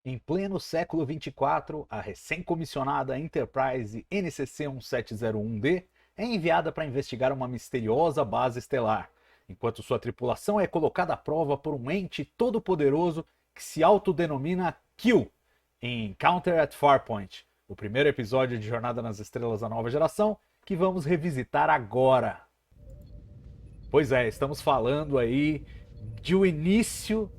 Em pleno século 24, a recém-comissionada Enterprise NCC-1701D é enviada para investigar uma misteriosa base estelar, enquanto sua tripulação é colocada à prova por um ente todo-poderoso que se autodenomina Q, em Encounter at Farpoint, o primeiro episódio de Jornada nas Estrelas da Nova Geração, que vamos revisitar agora. Pois é, estamos falando aí de o início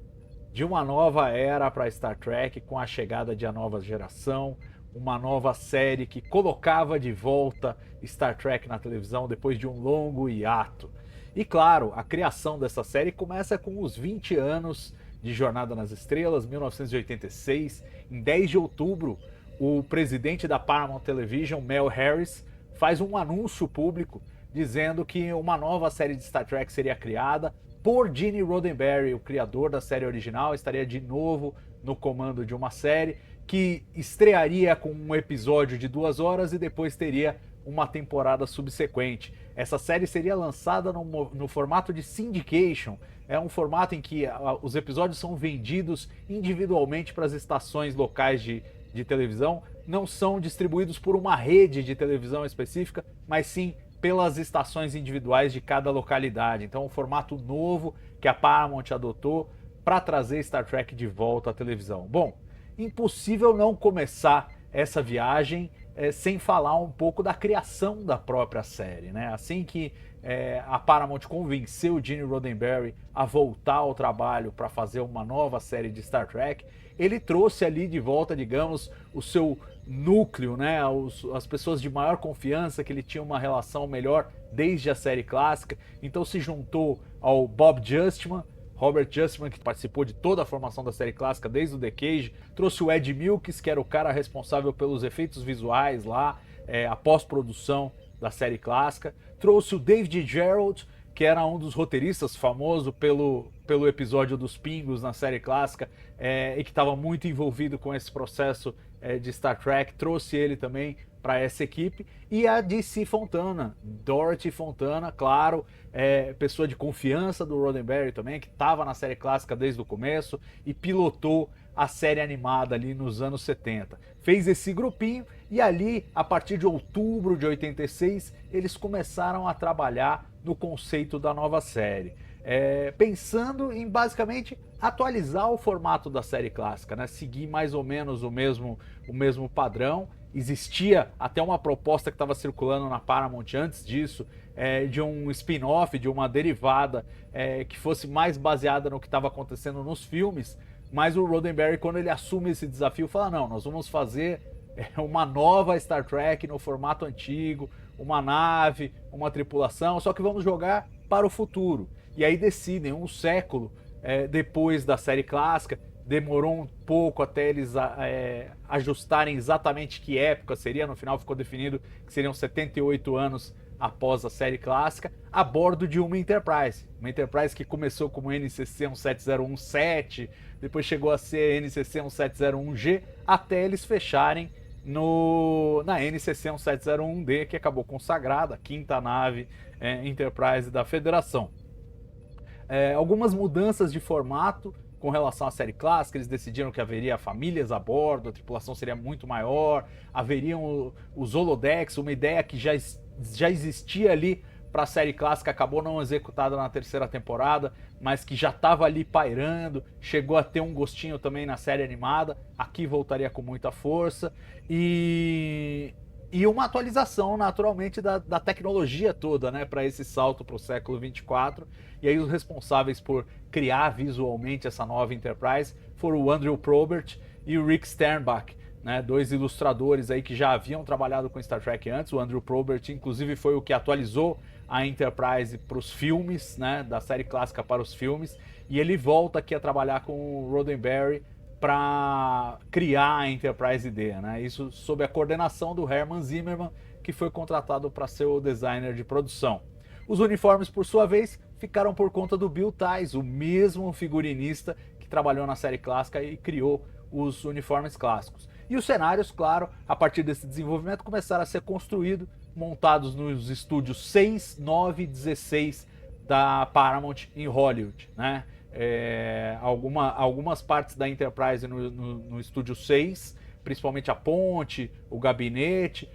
de uma nova era para Star Trek com a chegada de A Nova Geração, uma nova série que colocava de volta Star Trek na televisão depois de um longo hiato. E claro, a criação dessa série começa com os 20 anos de Jornada nas Estrelas, 1986. Em 10 de outubro, o presidente da Paramount Television, Mel Harris, faz um anúncio público dizendo que uma nova série de Star Trek seria criada por Gene Roddenberry, o criador da série original, estaria de novo no comando de uma série que estrearia com um episódio de 2 horas e depois teria uma temporada subsequente. Essa série seria lançada no formato de syndication, é um formato em que os episódios são vendidos individualmente para as estações locais de televisão, não são distribuídos por uma rede de televisão específica, mas sim pelas estações individuais de cada localidade. Então, um formato novo que a Paramount adotou para trazer Star Trek de volta à televisão. Bom, impossível não começar essa viagem sem falar um pouco da criação da própria série, né? Assim que a Paramount convenceu Gene Roddenberry a voltar ao trabalho para fazer uma nova série de Star Trek, ele trouxe ali de volta, digamos, o seu núcleo, né? As pessoas de maior confiança, que ele tinha uma relação melhor desde a série clássica. Então se juntou ao Bob Justman, Robert Justman, que participou de toda a formação da série clássica desde o The Cage, trouxe o Ed Milkes, que era o cara responsável pelos efeitos visuais lá, a pós-produção da série clássica, trouxe o David Gerrold, que era um dos roteiristas famoso pelo episódio dos Pingos na série clássica, e que estava muito envolvido com esse processo de Star Trek, trouxe ele também para essa equipe, e a DC Fontana, Dorothy Fontana, claro, pessoa de confiança do Roddenberry também, que estava na série clássica desde o começo e pilotou a série animada ali nos anos 70. Fez esse grupinho e ali, a partir de outubro de 86, eles começaram a trabalhar no conceito da nova série. Pensando em basicamente atualizar o formato da série clássica, né? Seguir mais ou menos o mesmo padrão. Existia até uma proposta que estava circulando na Paramount antes disso, de um spin-off, de uma derivada que fosse mais baseada no que estava acontecendo nos filmes, mas o Roddenberry, quando ele assume esse desafio, fala: não, nós vamos fazer uma nova Star Trek no formato antigo, uma nave, uma tripulação, só que vamos jogar para o futuro. E aí decidem, um século depois da série clássica, demorou um pouco até eles ajustarem exatamente que época seria, no final ficou definido que seriam 78 anos após a série clássica, a bordo de uma Enterprise que começou como NCC-17017, depois chegou a ser NCC-1701G, até eles fecharem na NCC-1701D, que acabou consagrada, a quinta nave Enterprise da Federação. Algumas mudanças de formato com relação à série clássica, eles decidiram que haveria famílias a bordo, a tripulação seria muito maior, haveriam os holodecks, uma ideia que já existia ali para a série clássica, acabou não executada na terceira temporada, mas que já estava ali pairando, chegou a ter um gostinho também na série animada, aqui voltaria com muita força, e uma atualização naturalmente da tecnologia toda, né, para esse salto para o século 24. E aí os responsáveis por criar visualmente essa nova Enterprise foram o Andrew Probert e o Rick Sternbach, né, dois ilustradores aí que já haviam trabalhado com Star Trek antes. O Andrew Probert inclusive foi o que atualizou a Enterprise para os filmes, né, da série clássica para os filmes, e ele volta aqui a trabalhar com o Roddenberry para criar a Enterprise D, né? Isso sob a coordenação do Herman Zimmerman, que foi contratado para ser o designer de produção. Os uniformes, por sua vez, ficaram por conta do Bill Tais, o mesmo figurinista que trabalhou na série clássica e criou os uniformes clássicos. E os cenários, claro, a partir desse desenvolvimento, começaram a ser construídos, montados nos estúdios 6, 9 e 16 da Paramount em Hollywood, né? algumas partes da Enterprise no Estúdio 6, principalmente a ponte, o gabinete.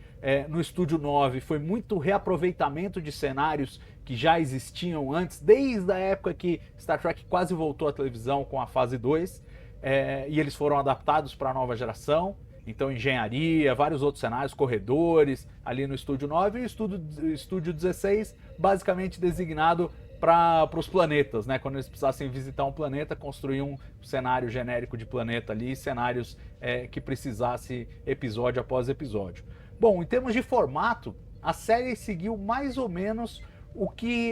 No Estúdio 9 foi muito reaproveitamento de cenários que já existiam antes, desde a época que Star Trek quase voltou à televisão com a fase 2, e eles foram adaptados para a nova geração. Então engenharia, vários outros cenários, corredores, ali no Estúdio 9, e o Estúdio 16 basicamente designado para os planetas, né? Quando eles precisassem visitar um planeta, construir um cenário genérico de planeta ali, cenários que precisasse episódio após episódio. Bom, em termos de formato, a série seguiu mais ou menos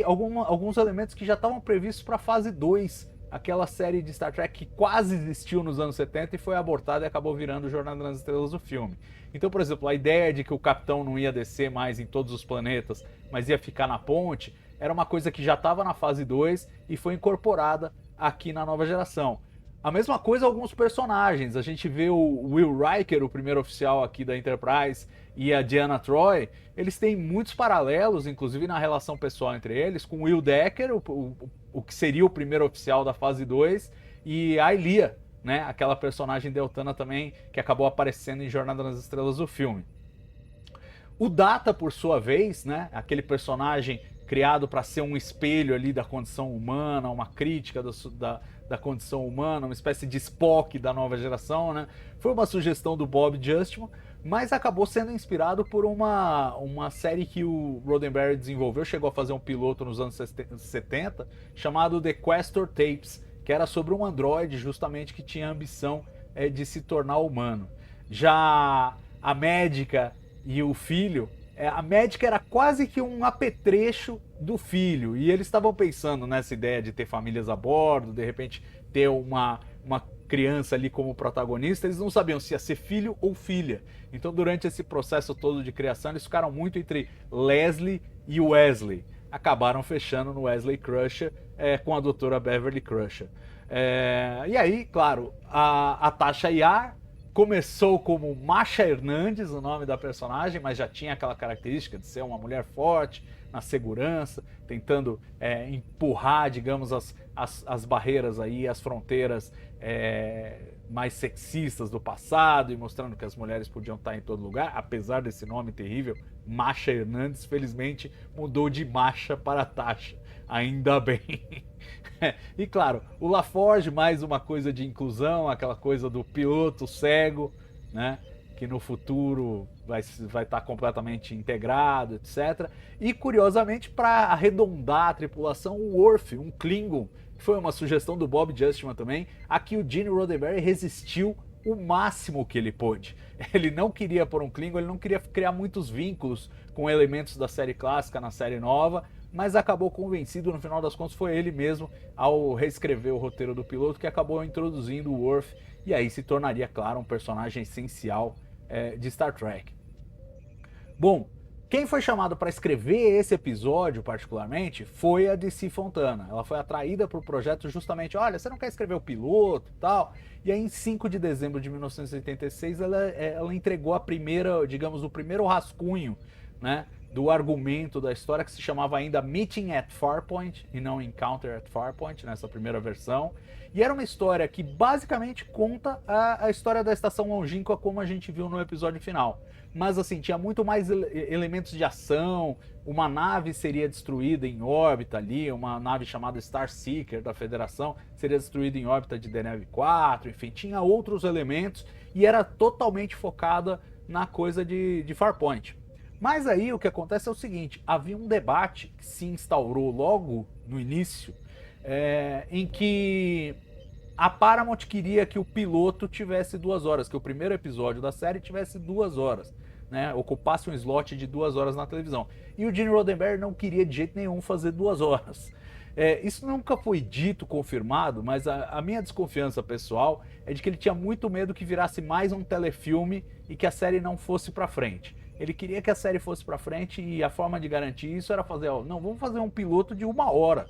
alguns elementos que já estavam previstos para a fase 2, aquela série de Star Trek que quase existiu nos anos 70 e foi abortada e acabou virando Jornada nas Estrelas do filme. Então, por exemplo, a ideia de que o capitão não ia descer mais em todos os planetas, mas ia ficar na ponte, era uma coisa que já estava na fase 2 e foi incorporada aqui na nova geração. A mesma coisa alguns personagens, a gente vê o Will Riker, o primeiro oficial aqui da Enterprise, e a Deanna Troi, eles têm muitos paralelos, inclusive na relação pessoal entre eles, com o Will Decker, o que seria o primeiro oficial da fase 2, e a Ilia, né, aquela personagem deltana também que acabou aparecendo em Jornada nas Estrelas do filme. O Data, por sua vez, né, aquele personagem criado para ser um espelho ali da condição humana, uma crítica da condição humana, uma espécie de Spock da nova geração, né? Foi uma sugestão do Bob Justman, mas acabou sendo inspirado por uma série que o Roddenberry desenvolveu, chegou a fazer um piloto nos anos 70, chamado The Questor Tapes, que era sobre um androide justamente que tinha a ambição de se tornar humano. Já a médica e o filho, a médica era quase que um apetrecho do filho, e eles estavam pensando nessa ideia de ter famílias a bordo, de repente ter uma criança ali como protagonista. Eles não sabiam se ia ser filho ou filha. Então, durante esse processo todo de criação, eles ficaram muito entre Leslie e Wesley. Acabaram fechando no Wesley Crusher, com a doutora Beverly Crusher. E aí, claro, a Tasha Yar começou como Masha Hernandes, o nome da personagem, mas já tinha aquela característica de ser uma mulher forte, na segurança, tentando empurrar, digamos, as barreiras aí, as fronteiras mais sexistas do passado, e mostrando que as mulheres podiam estar em todo lugar. Apesar desse nome terrível, Masha Hernandes, felizmente mudou de Masha para Tasha, ainda bem. E claro, o LaForge, mais uma coisa de inclusão, aquela coisa do piloto cego, né, que no futuro vai estar completamente integrado, etc. E curiosamente, para arredondar a tripulação, o Worf, um Klingon, que foi uma sugestão do Bob Justman também, a que o Gene Roddenberry resistiu o máximo que ele pôde. Ele não queria pôr um Klingon, ele não queria criar muitos vínculos com elementos da série clássica na série nova, mas acabou convencido, no final das contas foi ele mesmo, ao reescrever o roteiro do piloto, que acabou introduzindo o Worf, e aí se tornaria, claro, um personagem essencial de Star Trek. Bom, quem foi chamado para escrever esse episódio particularmente foi a DC Fontana. Ela foi atraída para o projeto justamente, olha, você não quer escrever o piloto e tal? E aí em 5 de dezembro de 1986 ela entregou a primeira, digamos, o primeiro rascunho, né, do argumento da história, que se chamava ainda Meeting at Farpoint e não Encounter at Farpoint, nessa primeira versão. E era uma história que basicamente conta a história da Estação Longínqua como a gente viu no episódio final. Mas assim, tinha muito mais elementos de ação, uma nave seria destruída em órbita ali, uma nave chamada Starseeker da Federação seria destruída em órbita de Deneb 4, enfim, tinha outros elementos e era totalmente focada na coisa de Farpoint. Mas aí o que acontece é o seguinte, havia um debate que se instaurou logo no início, em que a Paramount queria que o piloto tivesse 2 horas, que o primeiro episódio da série tivesse 2 horas, né, ocupasse um slot de 2 horas na televisão. E o Gene Roddenberry não queria de jeito nenhum fazer 2 horas. Isso nunca foi dito, confirmado, mas a minha desconfiança pessoal é de que ele tinha muito medo que virasse mais um telefilme e que a série não fosse pra frente. Ele queria que a série fosse pra frente e a forma de garantir isso era fazer, não, vamos fazer um piloto de 1 hora,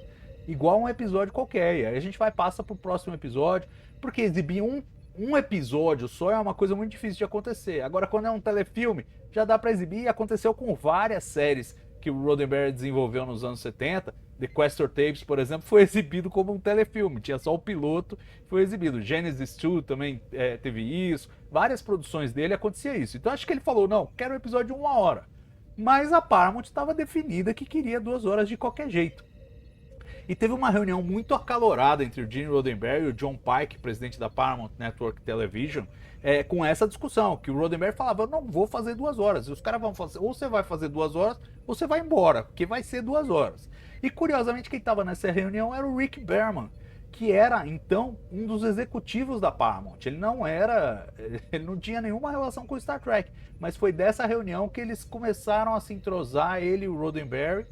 igual um episódio qualquer, e aí a gente passa pro próximo episódio, porque exibir um episódio só é uma coisa muito difícil de acontecer. Agora, quando é um telefilme, já dá pra exibir, e aconteceu com várias séries que o Roddenberry desenvolveu nos anos 70, The Questor Tapes, por exemplo, foi exibido como um telefilme, tinha só o piloto, foi exibido. Genesis 2 também teve isso, várias produções dele acontecia isso. Então acho que ele falou, não, quero um episódio de 1 hora. Mas a Paramount estava definida que queria 2 horas de qualquer jeito. E teve uma reunião muito acalorada entre o Gene Roddenberry e o John Pike, presidente da Paramount Network Television, com essa discussão, que o Roddenberry falava, eu não vou fazer 2 horas. E os caras vão fazer, ou você vai fazer 2 horas, ou você vai embora, porque vai ser 2 horas. E curiosamente quem estava nessa reunião era o Rick Berman, que era então um dos executivos da Paramount. Ele não tinha nenhuma relação com o Star Trek, mas foi dessa reunião que eles começaram a se entrosar, ele e o Roddenberry,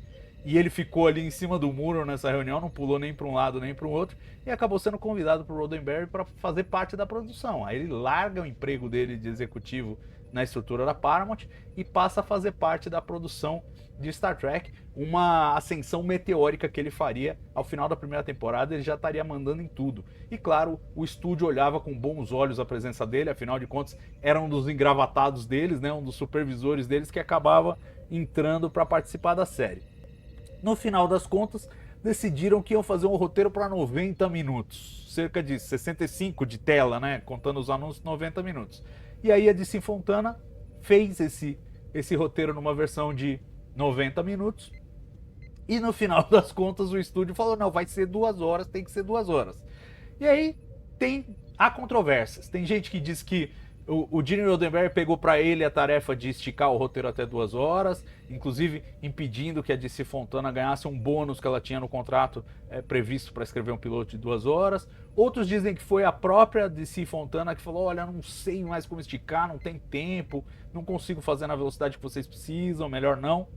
e ele ficou ali em cima do muro nessa reunião, não pulou nem para um lado nem para o outro, e acabou sendo convidado por Roddenberry para fazer parte da produção. Aí ele larga o emprego dele de executivo na estrutura da Paramount e passa a fazer parte da produção de Star Trek, uma ascensão meteórica que ele faria ao final da primeira temporada. Ele já estaria mandando em tudo. E claro, o estúdio olhava com bons olhos a presença dele, afinal de contas era um dos engravatados deles, né, um dos supervisores deles que acabava entrando para participar da série. No final das contas, decidiram que iam fazer um roteiro para 90 minutos, cerca de 65 de tela, né, contando os anúncios, 90 minutos. E aí a DC Fontana fez esse roteiro numa versão de 90 minutos, e no final das contas o estúdio falou, não, vai ser 2 horas, tem que ser 2 horas. E aí há controvérsias, tem gente que diz que o Gene Roddenberry pegou para ele a tarefa de esticar o roteiro até 2 horas, inclusive impedindo que a DC Fontana ganhasse um bônus que ela tinha no contrato previsto para escrever um piloto de 2 horas. Outros dizem que foi a própria DC Fontana que falou, olha, não sei mais como esticar, não tem tempo, não consigo fazer na velocidade que vocês precisam, melhor não.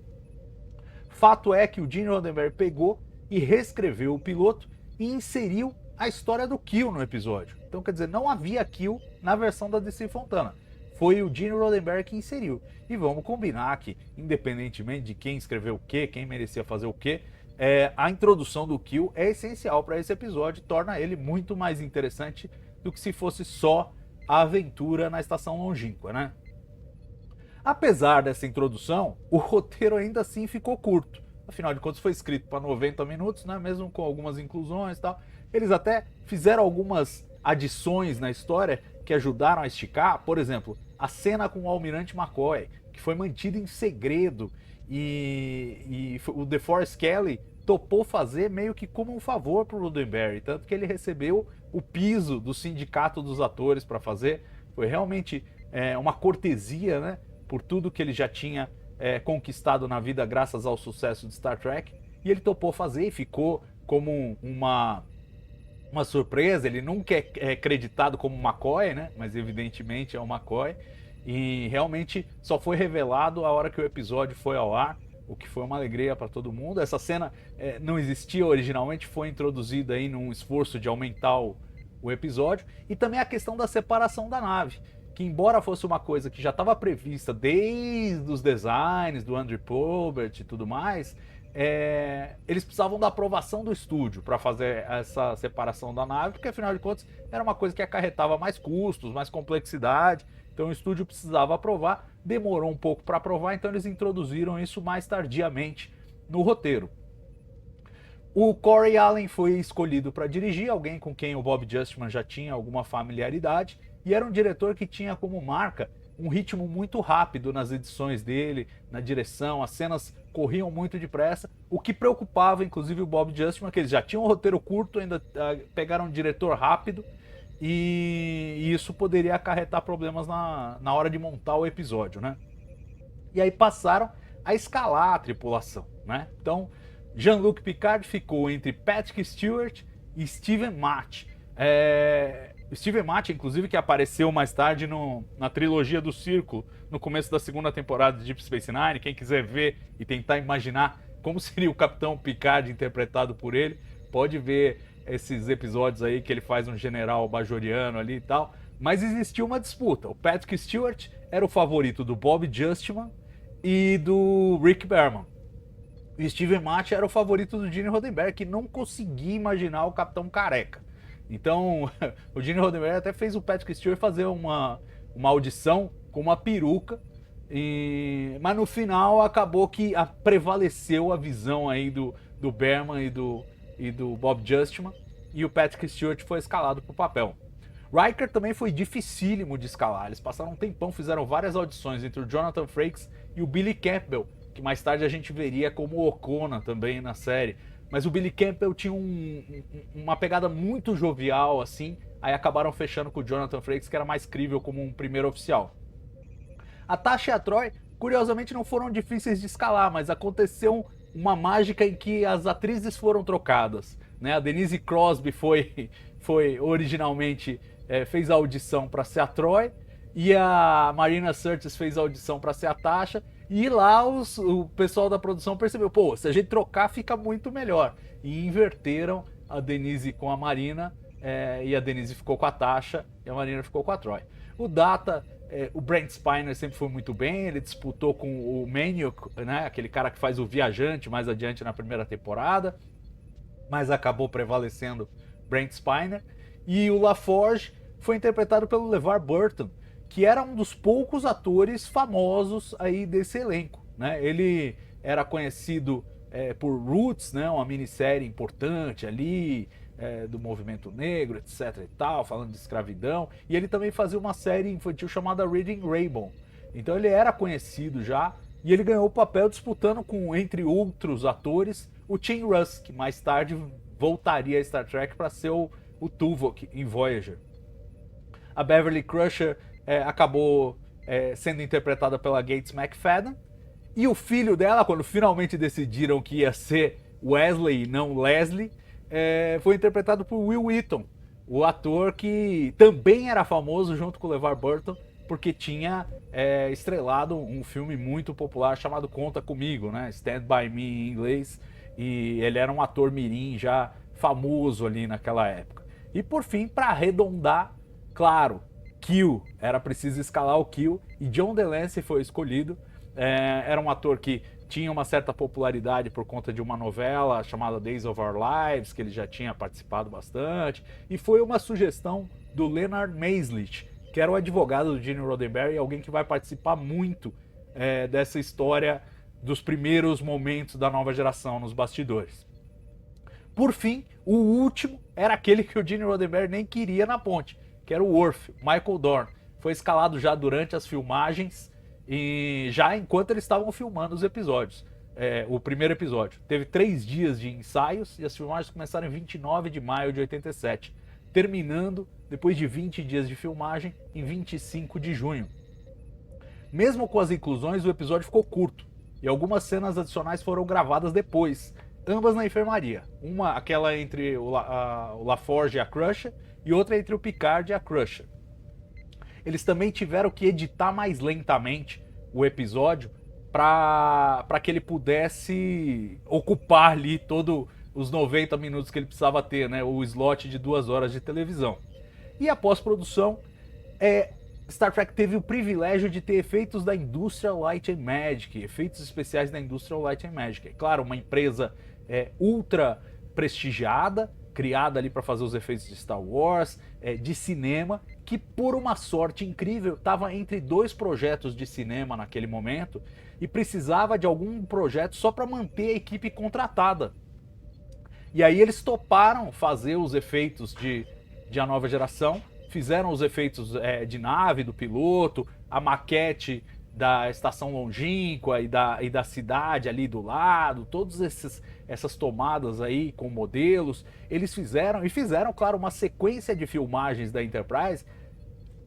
Fato é que o Gene Roddenberry pegou e reescreveu o piloto e inseriu a história do Kill no episódio. Então, quer dizer, não havia Kill na versão da DC Fontana. Foi o Gene Roddenberry que inseriu. E vamos combinar que, independentemente de quem escreveu o quê, quem merecia fazer o quê, a introdução do Kill é essencial para esse episódio, torna ele muito mais interessante do que se fosse só a aventura na Estação Longínqua, né? Apesar dessa introdução, o roteiro ainda assim ficou curto. Afinal de contas foi escrito para 90 minutos, né? Mesmo com algumas inclusões e tal. Eles até fizeram algumas adições na história que ajudaram a esticar. Por exemplo, a cena com o Almirante McCoy, que foi mantida em segredo, e o DeForest Kelley topou fazer meio que como um favor para o Roddenberry, tanto que ele recebeu o piso do sindicato dos atores para fazer. Foi realmente uma cortesia, né, por tudo que ele já tinha conquistado na vida graças ao sucesso de Star Trek, e ele topou fazer e ficou como uma surpresa. Ele nunca é creditado como McCoy, né, mas evidentemente é o McCoy, e realmente só foi revelado a hora que o episódio foi ao ar, o que foi uma alegria para todo mundo. Essa cena não existia originalmente, foi introduzida aí num esforço de aumentar o episódio, e também a questão da separação da nave, que embora fosse uma coisa que já estava prevista desde os designs do Andrew Probert e tudo mais, eles precisavam da aprovação do estúdio para fazer essa separação da nave, porque afinal de contas era uma coisa que acarretava mais custos, mais complexidade, então o estúdio precisava aprovar, demorou um pouco para aprovar, então eles introduziram isso mais tardiamente no roteiro. O Corey Allen foi escolhido para dirigir, alguém com quem o Bob Justman já tinha alguma familiaridade, e era um diretor que tinha como marca um ritmo muito rápido nas edições dele, na direção, as cenas corriam muito depressa, o que preocupava inclusive o Bob Justman, que eles já tinham um roteiro curto, ainda pegaram um diretor rápido, e isso poderia acarretar problemas na hora de montar o episódio, né? E aí passaram a escalar a tripulação, né? Então, Jean-Luc Picard ficou entre Patrick Stewart e Steven Matt. Steven Matt, inclusive, que apareceu mais tarde na trilogia do Círculo, no começo da segunda temporada de Deep Space Nine. Quem quiser ver e tentar imaginar como seria o Capitão Picard interpretado por ele, pode ver esses episódios aí que ele faz um general bajoriano ali e tal. Mas existia uma disputa. O Patrick Stewart era o favorito do Bob Justman e do Rick Berman. O Steven Matt era o favorito do Gene Roddenberry, que não conseguia imaginar o Capitão Careca. Então, o Gene Roddenberry até fez o Patrick Stewart fazer uma audição com uma peruca, mas no final acabou que prevaleceu a visão aí do do Berman e do Bob Justman, e o Patrick Stewart foi escalado para o papel. Riker também foi dificílimo de escalar, eles passaram um tempão, fizeram várias audições entre o Jonathan Frakes e o Billy Campbell, que mais tarde a gente veria como O'Connor também na série. Mas o Billy Campbell tinha uma pegada muito jovial, assim, aí acabaram fechando com o Jonathan Frakes, que era mais crível como um primeiro oficial. A Tasha e a Troi, curiosamente, não foram difíceis de escalar, mas aconteceu uma mágica em que as atrizes foram trocadas, né? A Denise Crosby foi originalmente fez a audição para ser a Troi, e a Marina Sirtis fez a audição para ser a Tasha, e lá o pessoal da produção percebeu, pô, se a gente trocar fica muito melhor, e inverteram a Denise com a Marina, e a Denise ficou com a Tasha e a Marina ficou com a Troi. O Data, o Brent Spiner sempre foi muito bem, ele disputou com o Maniac, né, aquele cara que faz o Viajante mais adiante na primeira temporada, mas acabou prevalecendo Brent Spiner. E o LaForge foi interpretado pelo LeVar Burton, que era um dos poucos atores famosos aí desse elenco, né? Ele era conhecido por Roots, né, uma minissérie importante ali, do movimento negro, etc e tal, falando de escravidão, e ele também fazia uma série infantil chamada Reading Rainbow. Então ele era conhecido já, e ele ganhou o papel disputando com, entre outros atores, o Tim Russ, que mais tarde voltaria a Star Trek para ser o Tuvok em Voyager. A Beverly Crusher acabou sendo interpretada pela Gates McFadden, e o filho dela, quando finalmente decidiram que ia ser Wesley e não Leslie, foi interpretado por Will Wheaton, o ator que também era famoso junto com o LeVar Burton, porque tinha estrelado um filme muito popular chamado Conta Comigo, né? Stand By Me em inglês, e ele era um ator mirim já famoso ali naquela época. E por fim, para arredondar, claro, Q, era preciso escalar o Q, e John DeLancey foi escolhido. Era um ator que tinha uma certa popularidade por conta de uma novela chamada Days of Our Lives, que ele já tinha participado bastante, e foi uma sugestão do Leonard Maizlish, que era o advogado do Gene Roddenberry, alguém que vai participar muito dessa história dos primeiros momentos da nova geração nos bastidores. Por fim, o último era aquele que o Gene Roddenberry nem queria na ponte, que era o Worf, Michael Dorn. Foi escalado já durante as filmagens, e já enquanto eles estavam filmando os episódios. O primeiro episódio teve 3 dias de ensaios, e as filmagens começaram em 29 de maio de 87, terminando, depois de 20 dias de filmagem, em 25 de junho. Mesmo com as inclusões, o episódio ficou curto, e algumas cenas adicionais foram gravadas depois, ambas na enfermaria. Uma, aquela entre o LaForge e a Crusher, e outra entre o Picard e a Crusher. Eles também tiveram que editar mais lentamente o episódio para que ele pudesse ocupar ali todos os 90 minutos que ele precisava ter, né? O slot de 2 horas de televisão. E a pós-produção, Star Trek teve o privilégio de ter efeitos da Industrial Light and Magic, efeitos especiais da Industrial Light and Magic. É claro, uma empresa ultra prestigiada, criada ali para fazer os efeitos de Star Wars, de cinema, que por uma sorte incrível estava entre 2 projetos de cinema naquele momento e precisava de algum projeto só para manter a equipe contratada. E aí eles toparam fazer os efeitos de A Nova Geração, fizeram os efeitos de nave do piloto, a maquete da estação longínqua e da cidade ali do lado, todas essas tomadas aí com modelos, eles fizeram, claro, uma sequência de filmagens da Enterprise,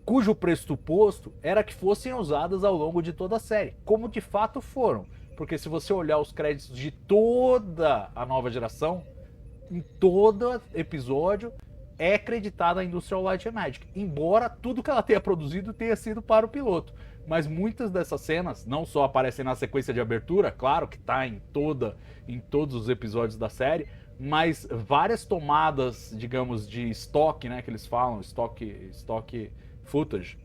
cujo pressuposto era que fossem usadas ao longo de toda a série, como de fato foram, porque se você olhar os créditos de toda a Nova Geração, em todo episódio é creditada a Industrial Light and Magic, embora tudo que ela tenha produzido tenha sido para o piloto. Mas muitas dessas cenas não só aparecem na sequência de abertura, claro que está em todos os episódios da série, mas várias tomadas, digamos, de estoque, né, que eles falam, estoque footage,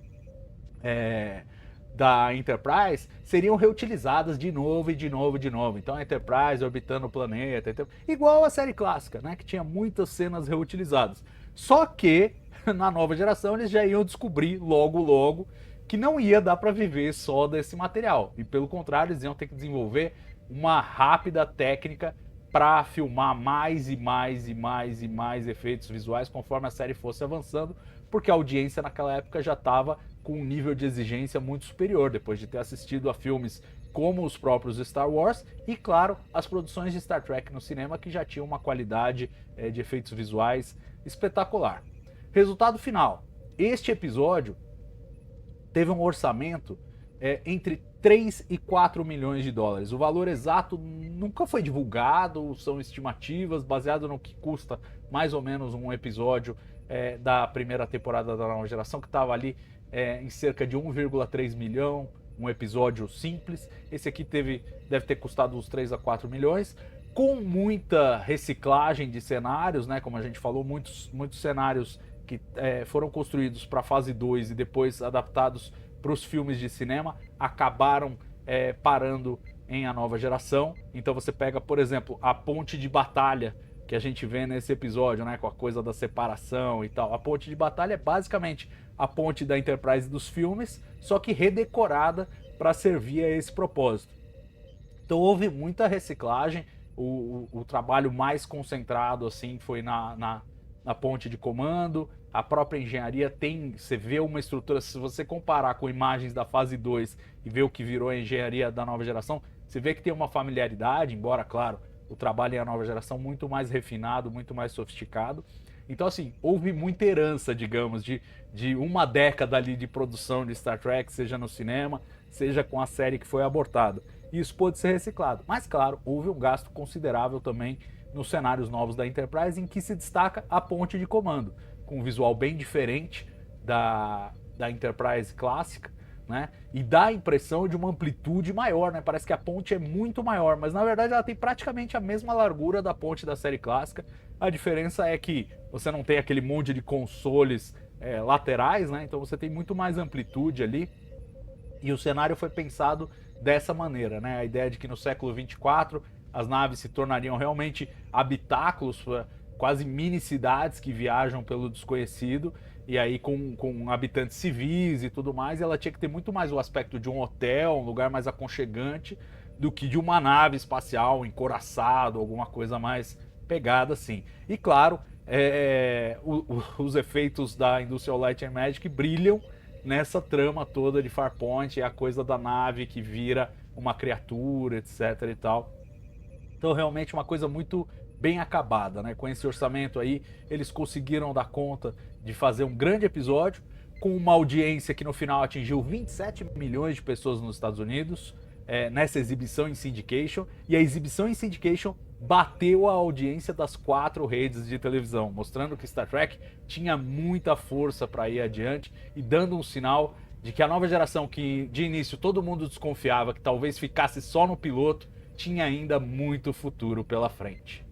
da Enterprise, seriam reutilizadas de novo e de novo e de novo. Então a Enterprise orbitando o planeta, igual a série clássica, né, que tinha muitas cenas reutilizadas. Só que na Nova Geração eles já iam descobrir logo que não ia dar para viver só desse material, e pelo contrário eles iam ter que desenvolver uma rápida técnica para filmar mais e mais e mais e mais efeitos visuais conforme a série fosse avançando, porque a audiência naquela época já estava com um nível de exigência muito superior, depois de ter assistido a filmes como os próprios Star Wars e, claro, as produções de Star Trek no cinema, que já tinham uma qualidade de efeitos visuais espetacular. Resultado final: este episódio teve um orçamento entre 3 e 4 milhões de dólares. O valor exato nunca foi divulgado, são estimativas baseado no que custa mais ou menos um episódio da primeira temporada da Nova Geração, que estava ali em cerca de 1,3 milhão, um episódio simples. Esse aqui deve ter custado uns 3 a 4 milhões, com muita reciclagem de cenários, né? Como a gente falou, muitos cenários que foram construídos para a fase 2 e depois adaptados para os filmes de cinema, acabaram parando em A Nova Geração. Então você pega, por exemplo, a ponte de batalha que a gente vê nesse episódio, né, com a coisa da separação e tal. A ponte de batalha é basicamente a ponte da Enterprise dos filmes, só que redecorada para servir a esse propósito. Então houve muita reciclagem. O trabalho mais concentrado assim foi na ponte de comando. A própria engenharia você vê uma estrutura, se você comparar com imagens da fase 2 e ver o que virou a engenharia da Nova Geração, você vê que tem uma familiaridade, embora, claro, o trabalho em A Nova Geração muito mais refinado, muito mais sofisticado. Então, assim, houve muita herança, digamos, de uma década ali de produção de Star Trek, seja no cinema, seja com a série que foi abortada. E isso pôde ser reciclado. Mas, claro, houve um gasto considerável também nos cenários novos da Enterprise, em que se destaca a ponte de comando, com um visual bem diferente da Enterprise clássica, né? E dá a impressão de uma amplitude maior, né? Parece que a ponte é muito maior, mas na verdade ela tem praticamente a mesma largura da ponte da série clássica. A diferença é que você não tem aquele monte de consoles laterais, né? Então você tem muito mais amplitude ali. E o cenário foi pensado dessa maneira, né? A ideia de que no século 24 as naves se tornariam realmente habitáculos, quase mini cidades que viajam pelo desconhecido, e aí com habitantes civis e tudo mais. E ela tinha que ter muito mais o aspecto de um hotel, um lugar mais aconchegante, do que de uma nave espacial, encoraçado, alguma coisa mais pegada assim. E claro, os efeitos da Industrial Light and Magic brilham nessa trama toda de Farpoint, é a coisa da nave que vira uma criatura, etc e tal. Então realmente uma coisa muito bem acabada, né? Com esse orçamento aí, eles conseguiram dar conta de fazer um grande episódio, com uma audiência que no final atingiu 27 milhões de pessoas nos Estados Unidos, nessa exibição em syndication, e a exibição em syndication bateu a audiência das 4 redes de televisão, mostrando que Star Trek tinha muita força para ir adiante e dando um sinal de que a nova geração, que de início todo mundo desconfiava que talvez ficasse só no piloto, tinha ainda muito futuro pela frente.